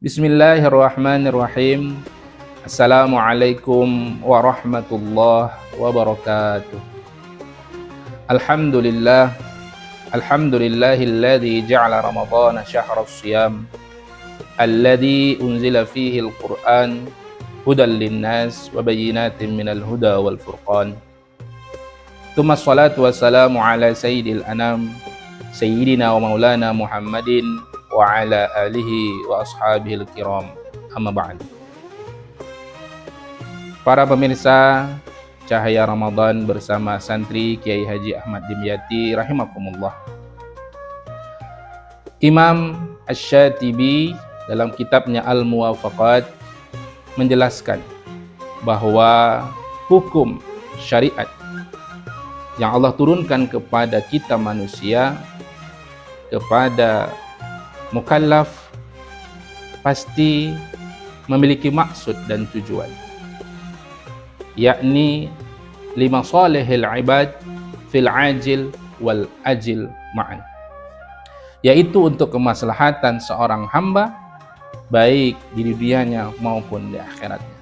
Bismillahirrahmanirrahim. Assalamualaikum warahmatullahi wabarakatuh. Alhamdulillah. Alhamdulillahilladzi ja'ala ramadhana syahras siyam alladzi unzila fihi al-Qur'an hudan linnas wa bayyinatin minal huda wal furqan. Tsumma ssalatu wassalamu ala sayyidil anam sayyidina wa maulana Muhammadin wa ala alihi wa ashabihil kiram, amma ba'd. Para pemirsa Cahaya Ramadan bersama santri Kiai Haji Ahmad Dimyati rahimakumullah. Imam Asy-Syatibi dalam kitabnya Al-Muwafaqat menjelaskan bahwa hukum syariat yang Allah turunkan kepada kita manusia, kepada mukallaf, pasti memiliki maksud dan tujuan, yakni lima salihil ibad fil ajil wal ajil ma'an, yaitu untuk kemaslahatan seorang hamba baik di dunianya maupun di akhiratnya.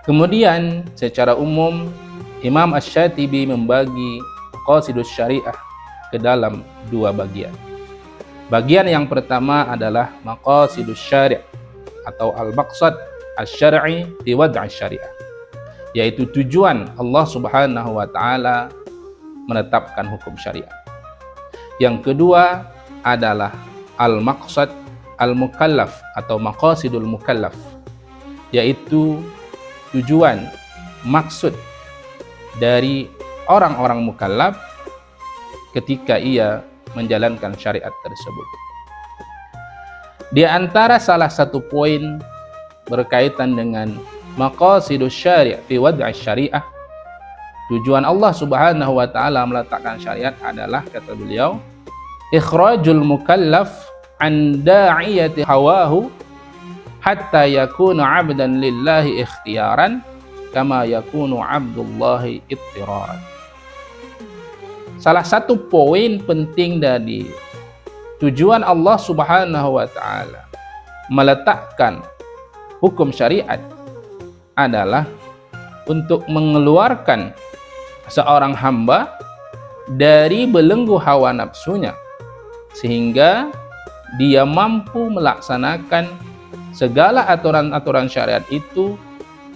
Kemudian secara umum Imam Asy-Syatibi membagi maqasidus syariah ke dalam dua bagian. Bagian yang pertama adalah maqasidus syari' atau al-maqsad asy-syar'i fi wad'i syariah, yaitu tujuan Allah Subhanahu wa taala menetapkan hukum syariat. Yang kedua adalah al-maqsad al-mukallaf atau maqasidul mukallaf, yaitu tujuan, maksud dari orang-orang mukallaf ketika ia menjalankan syariat tersebut. Di antara salah satu poin berkaitan dengan maqasidus syari' fi wad'i syariah, tujuan Allah Subhanahu wa taala meletakkan syariat adalah, kata beliau, ikhrajul mukallaf an da'iyati hawahu hatta yakuna 'abdan lillahi ikhtiyaran kama yakunu 'abdullahi ittiraran. Salah satu poin penting dari tujuan Allah Subhanahu wa taala meletakkan hukum syariat adalah untuk mengeluarkan seorang hamba dari belenggu hawa nafsunya sehingga dia mampu melaksanakan segala aturan-aturan syariat itu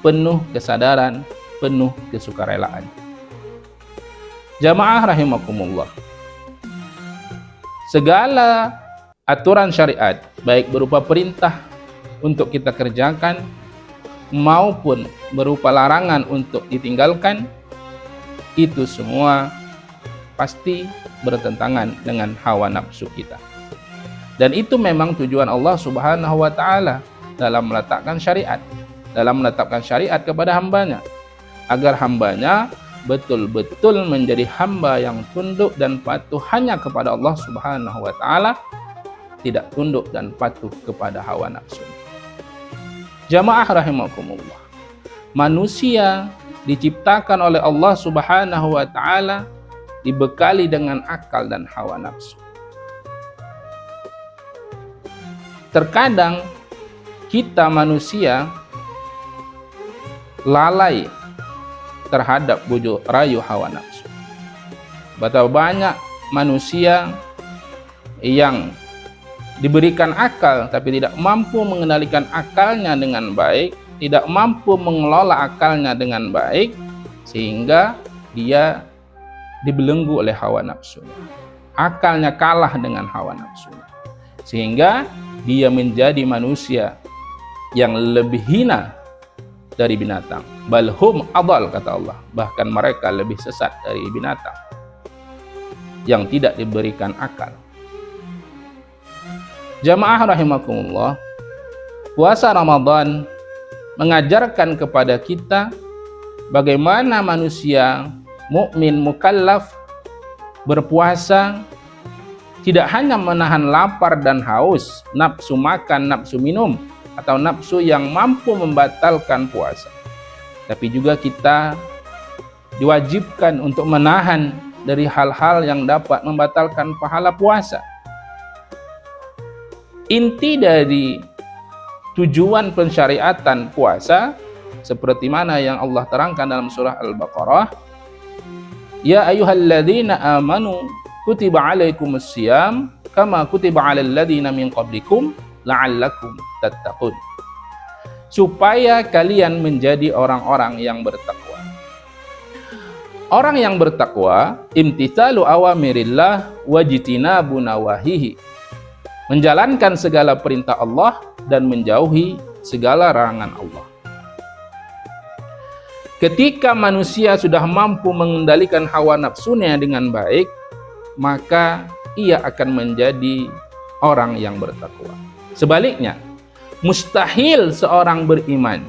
penuh kesadaran, penuh kesukarelaan. Jamaah rahimakumullah, segala aturan syariat baik berupa perintah untuk kita kerjakan maupun berupa larangan untuk ditinggalkan, itu semua pasti bertentangan dengan hawa nafsu kita. Dan itu memang tujuan Allah Subhanahu wa taala dalam meletakkan syariat, kepada hambanya, agar hambanya betul-betul menjadi hamba yang tunduk dan patuh hanya kepada Allah Subhanahu wa taala, tidak tunduk dan patuh kepada hawa nafsu. Jamaah rahimakumullah, manusia diciptakan oleh Allah Subhanahu wa taala dibekali dengan akal dan hawa nafsu. Terkadang kita manusia lalai terhadap bujuk rayu hawa nafsu. Betapa banyak manusia yang diberikan akal tapi tidak mampu mengendalikan akalnya dengan baik, tidak mampu mengelola akalnya dengan baik, sehingga dia dibelenggu oleh hawa nafsunya. Akalnya kalah dengan hawa nafsunya, sehingga dia menjadi manusia yang lebih hina dari binatang. Balhum adal, kata Allah, bahkan mereka lebih sesat dari binatang yang tidak diberikan akal. Jamaah rahimakumullah, puasa Ramadan mengajarkan kepada kita bagaimana manusia mukmin mukallaf berpuasa tidak hanya menahan lapar dan haus, nafsu makan, nafsu minum, atau nafsu yang mampu membatalkan puasa, tapi juga kita diwajibkan untuk menahan dari hal-hal yang dapat membatalkan pahala puasa. Inti dari tujuan pensyariatan puasa seperti mana yang Allah terangkan dalam surah Al-Baqarah, ya ayyuhalladzina amanu kutiba alaikumus syiyam kama kutiba alal ladzina min qablikum la'allakum tattaqun. Supaya kalian menjadi orang-orang yang bertakwa. Orang yang bertakwa imtithalu awamirillah wajtinabu nawahihi, menjalankan segala perintah Allah dan menjauhi segala larangan Allah. Ketika manusia sudah mampu mengendalikan hawa nafsunya dengan baik, maka ia akan menjadi orang yang bertakwa. Sebaliknya, mustahil seorang beriman,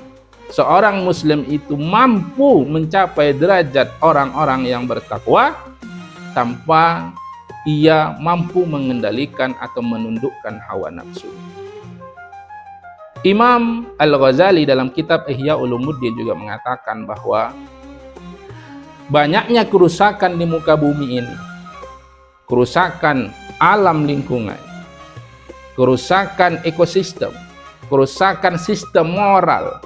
seorang muslim itu mampu mencapai derajat orang-orang yang bertakwa tanpa ia mampu mengendalikan atau menundukkan hawa nafsu. Imam Al-Ghazali dalam kitab Ihya Ulumuddin juga mengatakan bahwa banyaknya kerusakan di muka bumi ini, kerusakan alam lingkungan, kerusakan ekosistem, kerusakan sistem moral,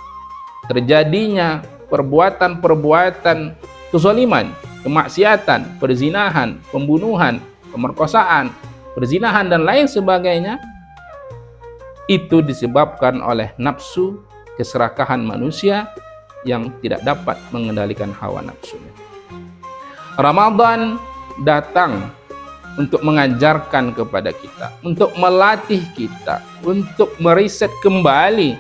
terjadinya perbuatan-perbuatan kezaliman, kemaksiatan, perzinahan, pembunuhan, pemerkosaan, perzinahan dan lain sebagainya, itu disebabkan oleh nafsu, keserakahan manusia yang tidak dapat mengendalikan hawa nafsunya. Ramadan datang untuk mengajarkan kepada kita, untuk melatih kita, untuk meriset kembali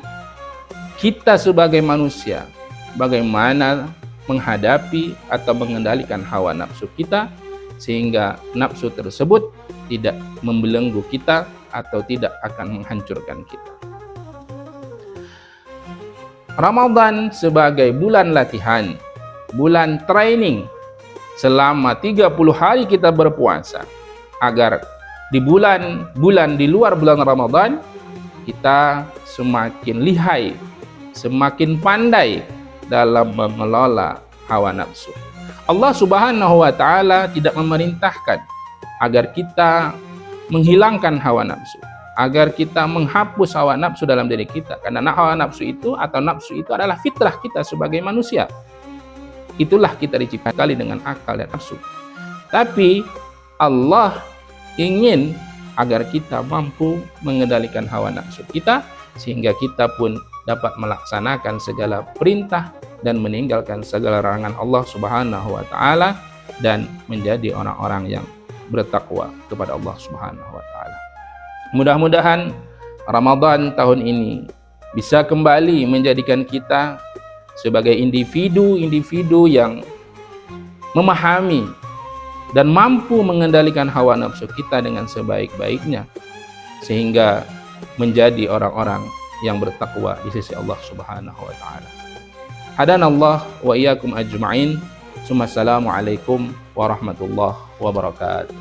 kita sebagai manusia, bagaimana menghadapi atau mengendalikan hawa nafsu kita, sehingga nafsu tersebut tidak membelenggu kita atau tidak akan menghancurkan kita. Ramadan sebagai bulan latihan, bulan training, selama 30 hari kita berpuasa, agar di bulan-bulan di luar bulan Ramadan kita semakin lihai, semakin pandai dalam mengelola hawa nafsu. Allah Subhanahu wa taala tidak memerintahkan agar kita menghilangkan hawa nafsu, agar kita menghapus hawa nafsu dalam diri kita, karena hawa nafsu itu atau nafsu itu adalah fitrah kita sebagai manusia. Itulah kita diciptakan kali dengan akal dan nafsu. Tapi Allah ingin agar kita mampu mengendalikan hawa nafsu kita, sehingga kita pun dapat melaksanakan segala perintah dan meninggalkan segala larangan Allah Subhanahu wa taala dan menjadi orang-orang yang bertakwa kepada Allah Subhanahu wa taala. Mudah-mudahan Ramadan tahun ini bisa kembali menjadikan kita sebagai individu-individu yang memahami dan mampu mengendalikan hawa nafsu kita dengan sebaik-baiknya, sehingga menjadi orang-orang yang bertakwa di sisi Allah Subhanahu wa taala. Hadanallah wa iyyakum ajma'in. Assalamualaikum warahmatullahi wabarakatuh.